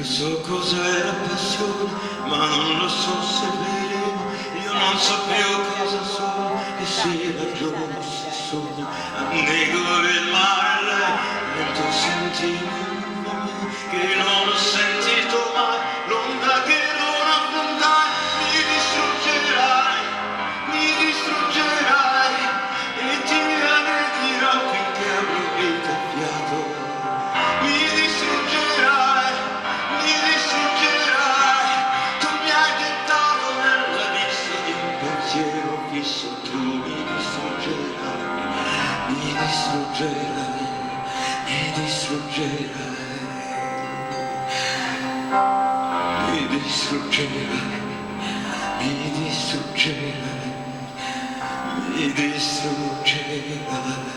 so cos'è la passione, ma non lo so se veleno. Io non so più cosa sono, che sia ragione se sono. Annego il mare, vento sentimento che non ho sentito mai, l'onda che non affrontai. Mi distruggerai e ti annedirò finché avrò vita e fiato. Mi distruggerai, tu mi hai gettato nell'abisso di un pensiero fisso, tu mi distruggerai, mi distruggerai, mi distruggerai, mi distruggerai, mi distruggerai, mi distruggerai.